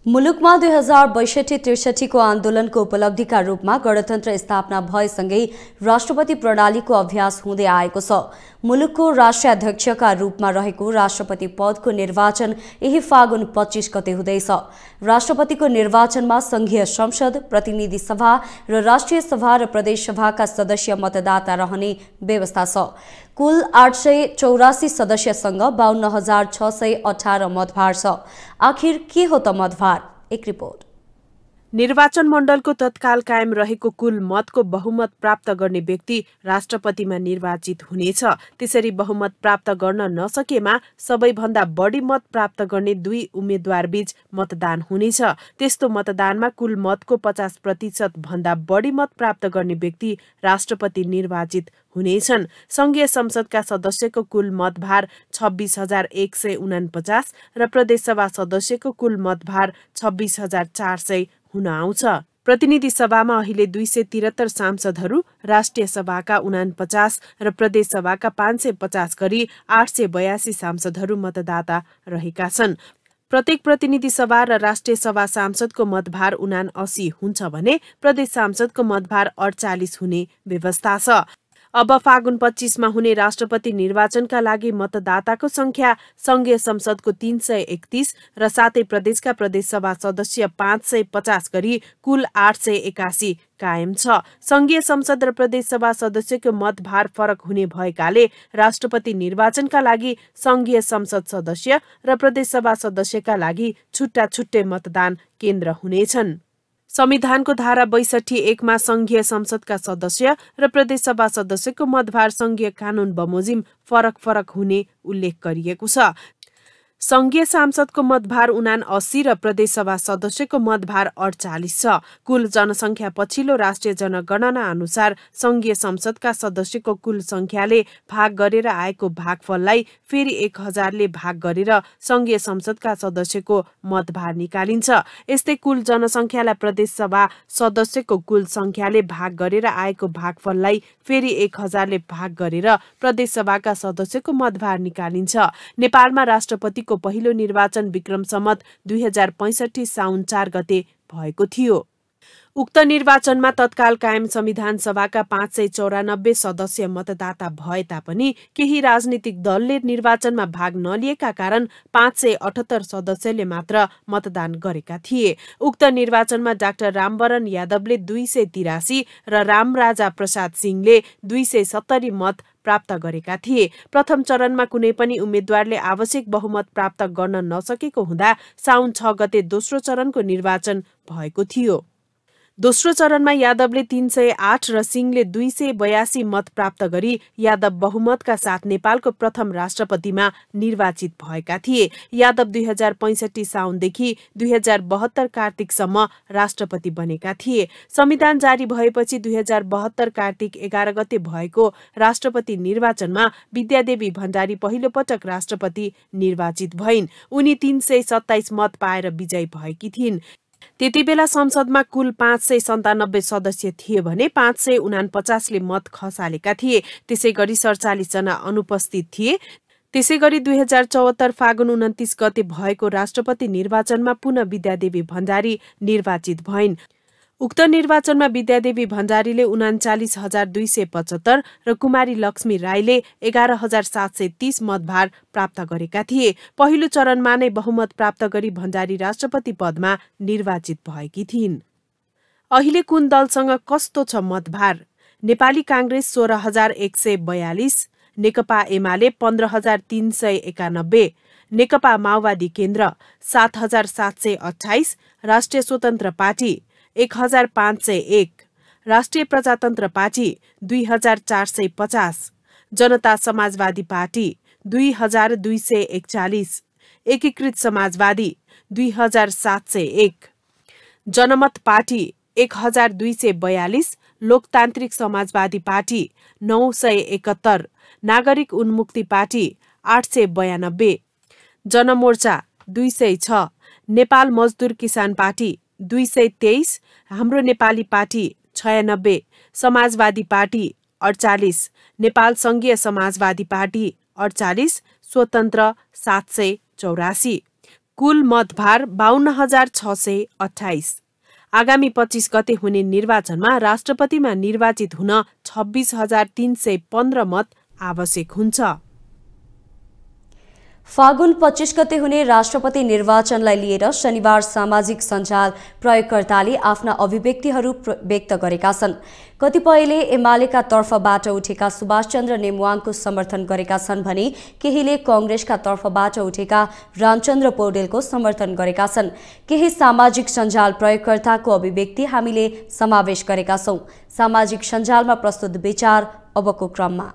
मुलुकमा 2062-63 को आन्दोलनको उपलब्धिका रूपमा गणतन्त्र स्थापना भएसँगै राष्ट्रपति प्रणालीको अभ्यास हुँदै आएको छ। मुलुकको राष्ट्रिय अध्यक्षका रूपमा रहेको राष्ट्रपति पदको निर्वाचन यही फागुन 25 गते हुँदैछ। राष्ट्रपतिको निर्वाचनमा संघीय संसद, प्रतिनिधि सभा र राष्ट्रिय सभा र प्रदेश सभाका सदस्य मतदाता रहने व्यवस्था छ। कुल 884 सदस्यसँग 52,618 मतभार छ। आखिर के हो त मतभार? एक रिपोर्ट। निर्वाचन मण्डलको तत्काल कायम रहेको कुल मतको बहुमत प्राप्त गर्ने व्यक्ति राष्ट्रपतिमा निर्वाचित हुनेछ। त्यसरी बहुमत प्राप्त गर्न नसकेमा सबैभन्दा बढी मत प्राप्त गर्ने 2 उम्मेद्वारबीच मतदान हुनेछ। त्यस्तो मतदानमा कुल मतको 50% भन्दा बढी मत प्राप्त गर्ने व्यक्ति राष्ट्रपति निर्वाचित हुनेछन्। संघीय संसदका सदस्यको कुल मतभार 26,149 र प्रदेशसभा सदस्यको कुल मतभार 26,400 हुन आउँछ। प्रतिनिधि सभामा अहिले 273 सांसदहरू, राष्ट्रिय सभाका 49 र प्रदेश सभाका 550 गरी 882 सांसदहरू मतदाता रहेका छन्। प्रत्येक प्रतिनिधि सभा र राष्ट्रिय सभा सांसदको मतभार 79 हुन्छ भने प्रदेश सांसदको मतभार 48 हुने व्यवस्था छ। अब फागुन 25 मा हुने राष्ट्रपति निर्वाचनका लागि मतदाताको संख्या संघीय संसदको 331 र साथै प्रदेशका प्रदेशसभा सदस्य 550 गरी कुल 881 कायम छ। संघीय संसद र प्रदेशसभा सदस्यको मतभार फरक हुने भएकाले राष्ट्रपति निर्वाचनका लागि संघीय संसद सदस्य र प्रदेशसभा सदस्यका लागि छुट्टा छुट्टै मतदान केन्द्र हुनेछन्। संविधानको धारा 62(1) मा संघीय संसदका सदस्य र प्रदेशसभा सदस्यको मतभार संघीय कानून बमोजिम फरक फरक हुने उल्लेख गरिएको छ। संघीय सांसदको मतभार 79 र प्रदेशसभा सदस्यको मतभार 48 छ। कुल जनसङ्ख्या पछिल्लो राष्ट्रिय जनगणना अनुसार संघीय संसदका सदस्यको कुल संख्याले भाग गरेर आएको भागफललाई फेरि 1000ले भाग गरेर संघीय संसदका सदस्यको मतभार निकालिन्छ। यस्तै कुल जनसङ्ख्यालाई प्रदेशसभा सदस्यको कुल संख्याले भाग गरेर आएको भागफललाई फेरि 1000ले भाग गरेर प्रदेशसभाका सदस्यको मतभार निकालिन्छ। नेपालमा राष्ट्रपति को पहिलो निर्वाचन विक्रम सम्वत 2065 साउन 4 गते भएको थियो। उक्त निर्वाचनमा तत्काल कायम संविधान सभाका 594 सदस्य मतदाता भए तापनि केही राजनीतिक दलले निर्वाचनमा भाग नलिएका कारण 578 सदस्यले मात्र मतदान गरेका थिए। उक्त निर्वाचनमा डाक्टर रामवरण यादवले 283 र रामराजा प्रसाद सिंहले 270 मत प्राप्त गरेका थिए। प्रथम चरणमा कुनै पनि उम्मेद्वारले आवश्यक बहुमत प्राप्त गर्न नसकेको हुँदा साउन 6 गते दोस्रो चरणको निर्वाचन भएको थियो। दोस्रो चरणमा यादवले 308 र सिंहले 282 मत प्राप्त गरी यादव बहुमतका साथ नेपालको प्रथम राष्ट्रपतिमा निर्वाचित भएका थिए। यादव 2065 साउनदेखि 2072 कार्तिकसम्म राष्ट्रपति बनेका थिए। संविधान जारी भएपछि 2072 कार्तिक 11 गते भएको राष्ट्रपति निर्वाचनमा विद्यादेवी भण्डारी पहिलो पटक राष्ट्रपति निर्वाचित भइन्। उनी 327 मत पाएर विजयी भएकी थिइन्। त्यतिबेला संसदमा कुल 597 सदस्य थिए भने 549ले मत खसालेका थिए। त्यसैगरी 47 जना अनुपस्थित थिए। त्यसैगरी 2074 फागुन 29 गते भएको राष्ट्रपति निर्वाचनमा पुनः विद्यादेवी भण्डारी निर्वाचित भइन्। उक्त निर्वाचनमा विद्यादेवी भण्डारीले 39,275 र कुमारी लक्ष्मी राईले 11,730 मतभार प्राप्त गरेका थिए। पहिलो चरणमा नै बहुमत प्राप्त गरी भण्डारी राष्ट्रपति पदमा निर्वाचित भएकी थिइन्। अहिले कुन दलसँग कस्तो छ मतभार? नेपाली कांग्रेस 16,142, नेकपा एमाले 15,391, नेकपा माओवादी केन्द्र 7,728, राष्ट्रिय स्वतन्त्र पार्टी 1,501, राष्ट्रिय प्रजातन्त्र पार्टी 2,450, जनता समाजवादी पार्टी 2,241, एकीकृत समाजवादी 2,701, जनमत पार्टी 1,242, लोकतान्त्रिक समाजवादी पार्टी 971, नागरिक उन्मुक्ति पार्टी 892, जनमोर्चा 206, नेपाल मजदुर किसान पार्टी 223, हाम्रो नेपाली पार्टी 96, समाजवादी पार्टी 48, नेपाल संघीय समाजवादी पार्टी 48, स्वतन्त्र 784। कुल मतभार 52,628। आगामी 25 गते हुने निर्वाचनमा राष्ट्रपतिमा निर्वाचित हुन 26,315 मत आवश्यक हुन्छ। फागुन 25 गते हुने राष्ट्रपति निर्वाचनलाई लिएर शनिबार सामाजिक सञ्जाल प्रयोगकर्ताले आफ्ना अभिव्यक्तिहरू व्यक्त गरेका छन्। कतिपयले एमालेका तर्फबाट उठेका सुभाषचन्द्र नेमवाङको समर्थन गरेका छन् भने केहीले कांग्रेसका तर्फबाट उठेका रामचन्द्र पौडेलको समर्थन गरेका छन्। केही सामाजिक सञ्जाल प्रयोगकर्ताको अभिव्यक्ति हामीले समावेश गरेका छौं। सामाजिक सञ्जालमा प्रस्तुत विचार अबको क्रममा।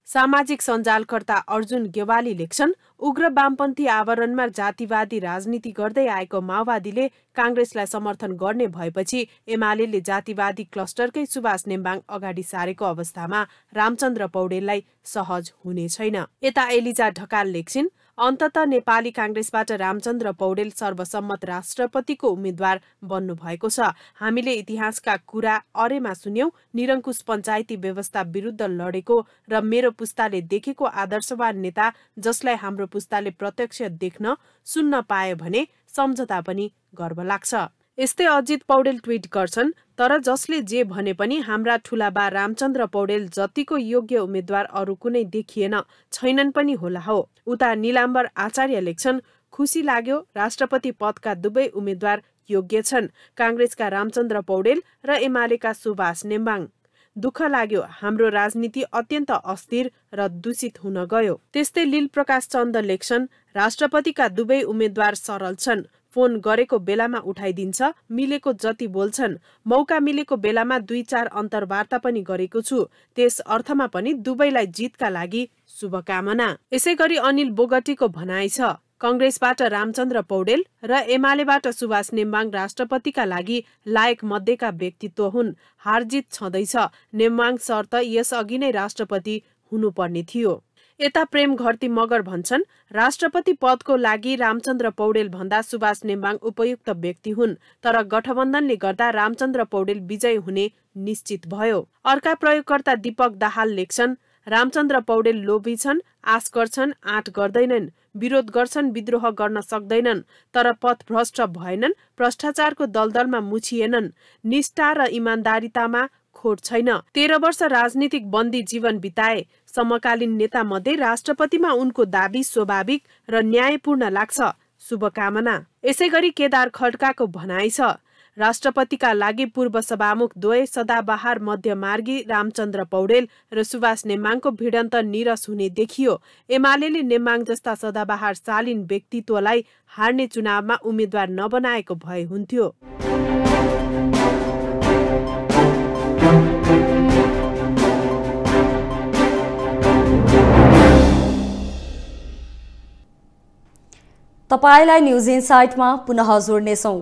सामाजिक सञ्जालकर्ता अर्जुन गेवाली लेख्छन्, उग्र वामपन्थी आवरणमा जातिवादी राजनीति गर्दै आएको माओवादीले कांग्रेसलाई समर्थन गर्ने भएपछि एमालेले जातिवादी क्लस्टरकै सुभाष नेम्बाङ अगाडि सारेको अवस्थामा रामचन्द्र पौडेललाई सहज हुने छैन। यता एलिजा ढकाल लेख्छिन्, अन्ततः नेपाली कांग्रेसबाट रामचन्द्र पौडेल सर्वसम्मत राष्ट्रपतिको उम्मेद्वार बन्नु भएको छ। हामीले इतिहासका कुरा अरेमा सुन्यौं, निरङ्कुश पञ्चायती व्यवस्था विरुद्ध लडेको र मेरो पुस्ताले देखेको आदर्शवान नेता जसलाई हाम्रो पुस्ताले प्रत्यक्ष देख्न सुन्न पाए भने सम्झदा पनि गर्व लाग्छ। यस्तै अजित पौडेल ट्विट गर्छन्, तर जसले जे भने पनि हाम्रा ठूलाबा रामचन्द्र पौडेल जतिको योग्य उम्मेद्वार अरू कुनै देखिएन, छैनन् पनि होला हो। उता नीलाम्बर आचार्य लेख्छन्, खुसी लाग्यो, राष्ट्रपति पदका दुवै उम्मेद्वार योग्य छन्, कांग्रेसका रामचन्द्र पौडेल र एमालेका सुभाष नेम्बाङ। दुःख लाग्यो, हाम्रो राजनीति अत्यन्त अस्थिर र दूषित हुन गयो। त्यस्तै लील प्रकाश चन्द लेख्छन्, राष्ट्रपतिका दुवै उम्मेद्वार सरल छन्, फोन गरेको बेलामा उठाइदिन्छ, मिलेको जति बोल्छन्, मौका मिलेको बेलामा 2-4 अन्तर्वार्ता पनि गरेको छु, त्यस अर्थमा पनि दुवैलाई जितका लागि शुभकामना। यसैगरी अनिल बोगटीको भनाइ छ, कांग्रेसबाट रामचन्द्र पौडेल र एमालेबाट सुभाष नेम्बाङ राष्ट्रपतिका लागि लायक मध्येका व्यक्तित्व हुन्, हारजित छँदैछ, नेम्बाङ सर त यसअघि नै राष्ट्रपति हुनुपर्ने थियो। यता प्रेम घरती मगर भन्छन्, राष्ट्रपति पदको लागि रामचन्द्र पौडेल भन्दा सुभाष नेम्बाङ उपयुक्त व्यक्ति हुन्, तर गठबन्धनले गर्दा रामचन्द्र पौडेल विजय हुने निश्चित भयो। अर्का प्रयोगकर्ता दीपक दाहाल लेख्छन्, रामचन्द्र पौडेल लोभी छन्, आश गर्छन्, आँट गर्दैनन्, विरोध गर्छन्, विद्रोह गर्न सक्दैनन्, तर पथभ्रष्ट भएनन्, भ्रष्टाचारको दलदलमा मुछिएनन्, निष्ठा र इमान्दारितामा खोट छैन। 13 वर्ष राजनीतिक बन्दी जीवन बिताए। समकालीन नेता मध्ये राष्ट्रपतिमा उनको दाबी स्वाभाविक र न्यायपूर्ण लाग्छ, शुभकामना। यसैगरी केदार खड्काको भनाइ छ, राष्ट्रपतिका लागि पूर्व सभामुख द्वय सदाबहार मध्यमार्गी रामचन्द्र पौडेल र सुभाष नेम्बाङको भिडन्त निरस हुने देखियो। एमालेले नेम्बाङ जस्ता सदाबहार शालीन व्यक्तित्वलाई हार्ने चुनावमा उम्मेद्वार नबनाएको भए हुन्थ्यो। तपाईलाई न्युज इनसाइटमा पुनः जोड्नेछौं।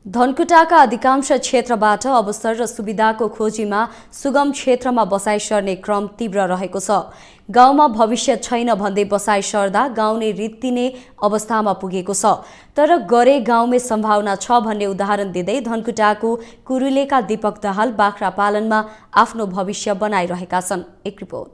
धनकुटाका अधिकांश क्षेत्रबाट अवसर र सुविधाको खोजीमा सुगम क्षेत्रमा बसाई सर्ने क्रम तीव्र रहेको छ। गाउँमा भविष्य छैन भन्दै बसाई सर्दा गाउँ नै रित्तिने अवस्थामा पुगेको छ। तर गरे गाउँमै सम्भावना छ भन्ने उदाहरण दिँदै धनकुटाको कुरुलेका दीपक दाहाल बाख्रा पालनमा आफ्नो भविष्य बनाइरहेका छन्। एक रिपोर्ट।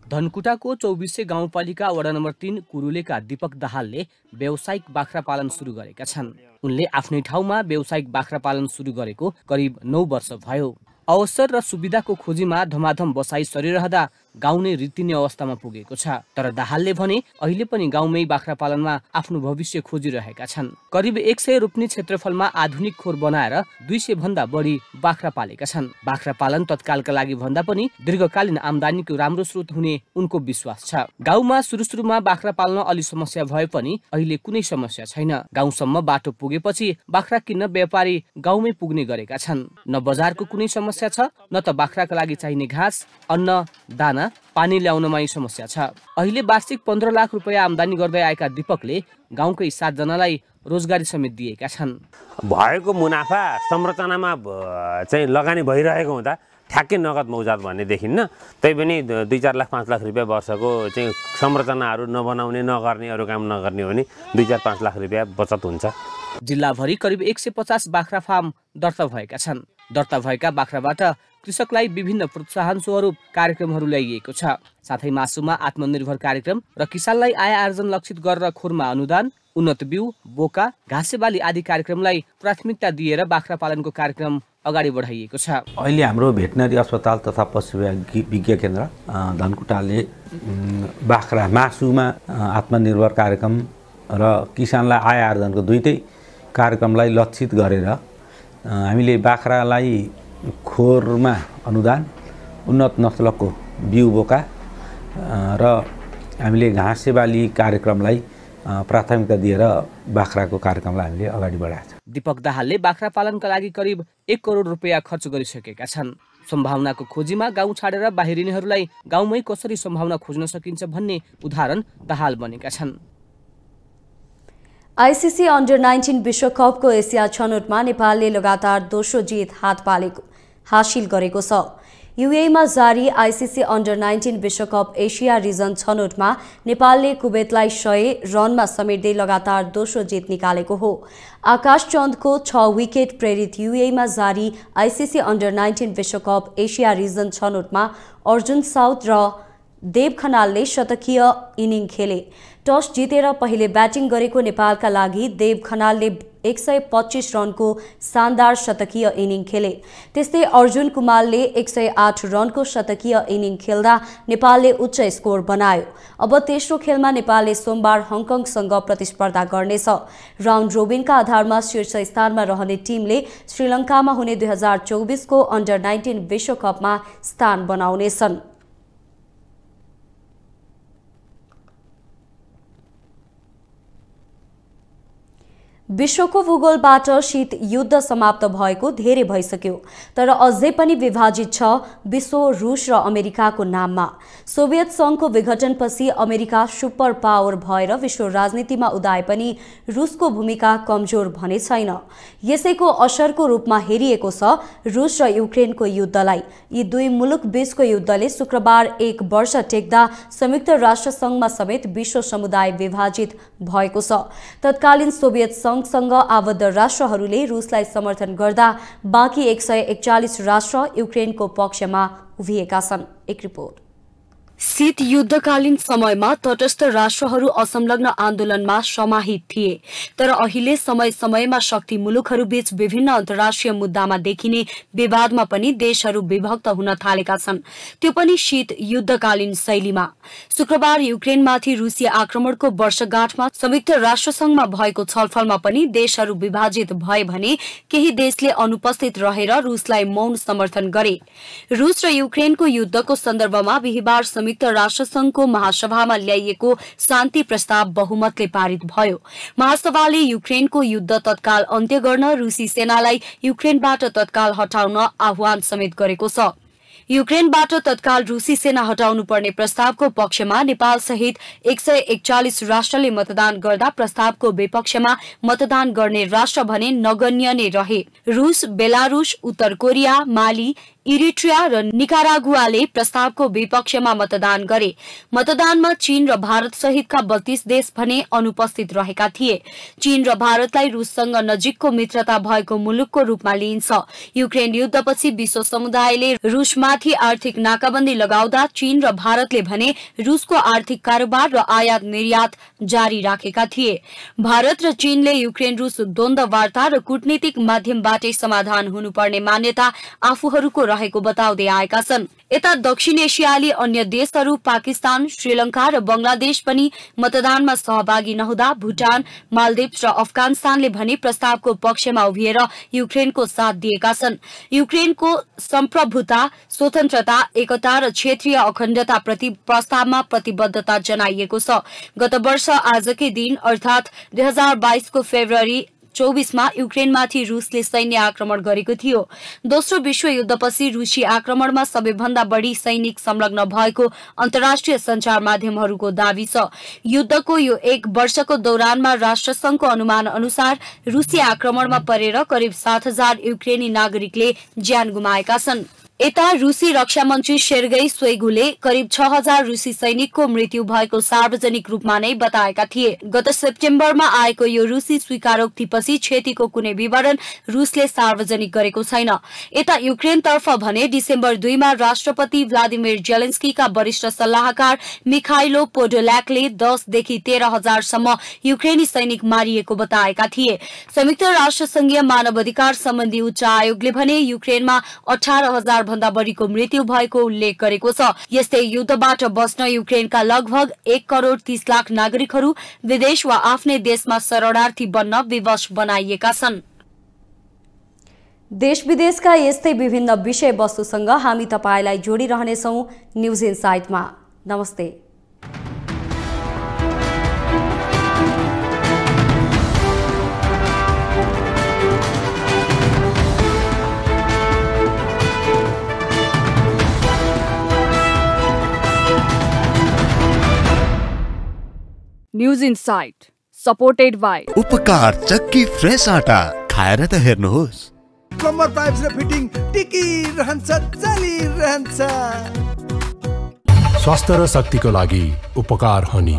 धनकुटाको 24 गाउँपालिका वडा नम्बर 3 कुरुलेका दीपक दाहालले व्यावसायिक बाख्रा पालन सुरु गरेका छन्। उनले आफ्नै ठाउँमा व्यावसायिक बाख्रा पालन सुरु गरेको करिब 9 वर्ष भयो। अवसर र सुविधाको खोजीमा धमाधम बसाई सरिरहँदा गाउँ नै रित्तिने अवस्थामा पुगेको छ। तर दाहालले भने अहिले पनि गाउँमै बाख्रा पालनमा आफ्नो भविष्य खोजिरहेका छन्। करिब 100 रोप्ने क्षेत्रफलमा आधुनिक खोर बनाएर 200 भन्दा बढी बाख्रा पालेका छन्। बाख्रा पालन तत्कालका लागि भन्दा पनि दीर्घकालीन आम्दानीको राम्रो स्रोत हुने उनको विश्वास छ। गाउँमा सुरुमा बाख्रा पाल्न अलि समस्या भए पनि अहिले कुनै समस्या छैन। गाउँसम्म बाटो पुगेपछि बाख्रा किन्न व्यापारी गाउँमै पुग्ने गरेका छन्। न बजारको कुनै समस्या छ, न त बाख्राका लागि चाहिने घाँस, अन्न, दाना, पानी ल्याउनमा समस्या छ। अहिले वार्षिक 15 लाख रुपैयाँ आम्दानी गर्दै आएका दीपकले गाउँकै 7 जनालाई रोजगारी समेत दिएका छन्। भएको मुनाफा संरचनामा चाहिँ लगानी भइरहेको हुँदा ठ्याक्कै नगद मौजात भन्ने देखिन्न। तै पनि 2-4 लाख 5 लाख रुपैयाँ वर्षको चाहिँ संरचनाहरू नबनाउने, नगर्ने, अरू काम नगर्ने हो भने 2-4-5 लाख रुपैयाँ बचत हुन्छ। जिल्लाभरि करिब 150 बाख्रा फार्म दर्ता भएका छन्। दर्ता भएका बाख्राबाट कृषकलाई विभिन्न प्रोत्साहन स्वरूप कार्यक्रमहरू ल्याइएको छ। साथै मासुमा आत्मनिर्भर कार्यक्रम र किसानलाई आय आर्जन लक्षित गरेर खोरमा अनुदान, उन्नत बिउ, बोका, घाँसेबाली आदि कार्यक्रमलाई प्राथमिकता दिएर बाख्रा पालनको कार्यक्रम अगाडि बढाइएको छ। अहिले हाम्रो भेटनरी अस्पताल तथा पशु विज्ञ केन्द्र धनकुटाले बाख्रा मासुमा आत्मनिर्भर कार्यक्रम र किसानलाई आय आर्जनको दुईटै कार्यक्रमलाई लक्षित गरेर हामीले बाख्रालाई खोरमा अनुदान, उन्नत नस्लको बिउ बोका र हामीले घाँसेबाली कार्यक्रमलाई प्राथमिकता दिएर बाख्राको कार्यक्रमलाई हामीले अगाडि बढाएको छ। दीपक दाहालले बाख्रा पालनका लागि करिब 1 करोड रुपैयाँ खर्च गरिसकेका छन्। सम्भावनाको खोजीमा गाउँ छाडेर बाहिरिनेहरूलाई गाउँमै कसरी सम्भावना खोज्न सकिन्छ भन्ने उदाहरण दाहाल बनेका छन्। आईसीसी अन्डर 19 विश्वकपको एसिया छनौटमा नेपालले लगातार दोस्रो जित हासिल गरेको छ। युएईमा जारी आईसीसी अन्डर 19 विश्वकप एसिया रिजन छनौटमा नेपालले कुवेतलाई 100 रनमा समेट्दै लगातार दोस्रो जित निकालेको हो। आकाश चन्दको 6 विकेट प्रेरित युएईमा जारी आईसीसी अन्डर 19 विश्वकप एसिया रिजन छनौटमा अर्जुन साउथ र देव खनालले शतकीय इनिङ खेले। टस जितेर पहिले ब्याटिङ गरेको नेपालका लागि देव खनालले 125 रनको शानदार शतकीय इनिङ खेले। त्यस्तै अर्जुन कुमारले 108 रनको शतकीय इनिङ खेल्दा नेपालले उच्च स्कोर बनायो। अब तेस्रो खेलमा नेपालले सोमबार हङकङसँग प्रतिस्पर्धा गर्नेछ। राउन्ड रोबिनका आधारमा शीर्ष स्थानमा रहने टिमले श्रीलङ्कामा हुने 2024 को अन्डर 19 विश्वकपमा स्थान बनाउनेछन्। विश्वको भूगोलबाट शीत युद्ध समाप्त भएको धेरै भइसक्यो, तर अझै पनि विभाजित छ विश्व रुस र अमेरिकाको नाममा। सोभियत संघको विघटनपछि अमेरिका सुपर पावर भएर विश्व राजनीतिमा उदाए पनि रुसको भूमिका कमजोर भने छैन। यसैको असरको रूपमा हेरिएको छ रुस र युक्रेनको युद्धलाई। यी दुई मुलुक बीचको युद्धले शुक्रबार 1 वर्ष टेक्दा संयुक्त राष्ट्र संघमा समेत विश्व समुदाय विभाजित भएको छ। तत्कालीन सोभियत सँग आबद्ध राष्ट्रहरूले रुसलाई समर्थन गर्दा बाँकी 141 राष्ट्र युक्रेनको पक्षमा उभिएका छन्। एक रिपोर्ट। शीत युद्धकालीन समयमा तटस्थ राष्ट्रहरू असंलग्न आन्दोलनमा समाहित थिए, तर अहिले समय समयमा शक्ति मुलुकहरूबीच विभिन्न अन्तर्राष्ट्रिय मुद्दामा देखिने विवादमा पनि देशहरू विभक्त हुन थालेका छन्, त्यो पनि शीत युद्धकालीन शैलीमा। शुक्रबार युक्रेनमाथि रुसी आक्रमणको वर्षगाँठमा संयुक्त राष्ट्रसंघमा भएको छलफलमा पनि देशहरू विभाजित भए भने केही देशले अनुपस्थित रहेर रुसलाई मौन समर्थन गरे। रुस र युक्रेनको युद्धको सन्दर्भमा बिहीबार संयुक्त राष्ट्रसंघको महासभामा ल्याइएको शान्ति प्रस्ताव बहुमतले पारित भयो। महासभाले युक्रेनको युद्ध तत्काल अन्त्य गर्न रुसी सेनालाई युक्रेनबाट तत्काल हटाउन आह्वान समेत गरेको छ। युक्रेनबाट तत्काल रुसी सेना हटाउनु पर्ने प्रस्तावको पक्षमा नेपाल सहित 141 राष्ट्रले मतदान गर्दा प्रस्तावको विपक्षमा मतदान गर्ने राष्ट्र भने नगण्य नै रहे। रुस, बेलारुस, उत्तर कोरिया, माली, इरिट्रिया र निकारागुआले प्रस्तावको विपक्षमा मतदान गरे। मतदानमा चीन र भारत सहितका 32 देश भने अनुपस्थित रहेका थिए। चीन र भारतलाई रुससँग नजिकको मित्रता भएको मुलुकको रूपमा लिइन्छ। युक्रेन युद्धपछि विश्व समुदायले रुसमाथि आर्थिक नाकाबन्दी लगाउँदा चीन र भारतले भने रुसको आर्थिक कारोबार र आयात निर्यात जारी राखेका थिए। भारत र चीनले युक्रेन रुस द्वन्द्व वार्ता र कूटनीतिक माध्यमबाटै समाधान हुनुपर्ने मान्यता आफूहरूको रहेको बताउँदै आएका छन्। यता दक्षिण एसियाली अन्य देशहरू पाकिस्तान, श्रीलंका र बंगलादेश पनि मतदानमा सहभागी नहुँदा भुटान, मालदिप्स र अफगानिस्तानले भने प्रस्तावको पक्षमा उभिएर युक्रेनको साथ दिएका छन्। युक्रेनको सम्प्रभुता, स्वतन्त्रता, एकता र क्षेत्रीय अखण्डता प्रति प्रस्तावमा प्रतिबद्धता जनाइएको छ। गत वर्ष आजकै दिन अर्थात 2022 को फेब्रुअरी 24 मा युक्रेनमाथि रुसले सैन्य आक्रमण गरेको थियो। दोस्रो विश्वयुद्धपछि रुसी आक्रमणमा सबैभन्दा बढी सैनिक संलग्न भएको अन्तर्राष्ट्रिय सञ्चार माध्यमहरूको दावी छ। युद्धको यो 1 वर्षको दौरानमा राष्ट्रसंघको अनुमान अनुसार रुसी आक्रमणमा परेर करिब 7000 युक्रेनी नागरिकले ज्यान गुमाएका छन्। यता रूसी रक्षा मन्त्री सेर्गेई शोइगुले करिब 6000 रूसी सैनिकको मृत्यु भएको सार्वजनिक रूपमा नै बताएका थिए। गत सेप्टेम्बरमा आएको यो रूसी स्वीकारोक्तिपछि क्षतिको कुनै विवरण रुसले सार्वजनिक गरेको छैन। यता युक्रेनतर्फ भने डिसेम्बर 2 मा राष्ट्रपति भ्लादिमिर जेलेन्स्कीका वरिष्ठ सल्लाहकार मिखाइलो पोडोल्याकले 10 देखि 13000 सम्म युक्रेनी सैनिक मारिएको बताएका थिए। संयुक्त राष्ट्रसंघीय मानवाधिकार सम्बन्धी उच्च आयोगले भने युक्रेनमा 18000 भन्दा बढीको मृत्यु भएको उल्लेख गरेको छ। यस्तै युद्धबाट बस्न युक्रेनका लगभग 1 करोड 30 लाख नागरिकहरू विदेश वा आफ्नै देशमा शरणार्थी बन्न विवश बनाइएका छन्। देश विदेशका यस्तै विभिन्न विषयवस्तुसँग हामी तपाईलाई जोडिरहनेछौं न्यूज इनसाइटमा। नमस्ते। न्यूज इनसाइट सपोर्टेड बाई उपकार चक्की फ्रेश आटा खाएर त हेर्नुहोस्। प्लम्बर पाइप्स र फिटिङ टिकिरहन्छ चलिरहन्छ। स्वास्थ्य र शक्तिको लागि उपकार हनी।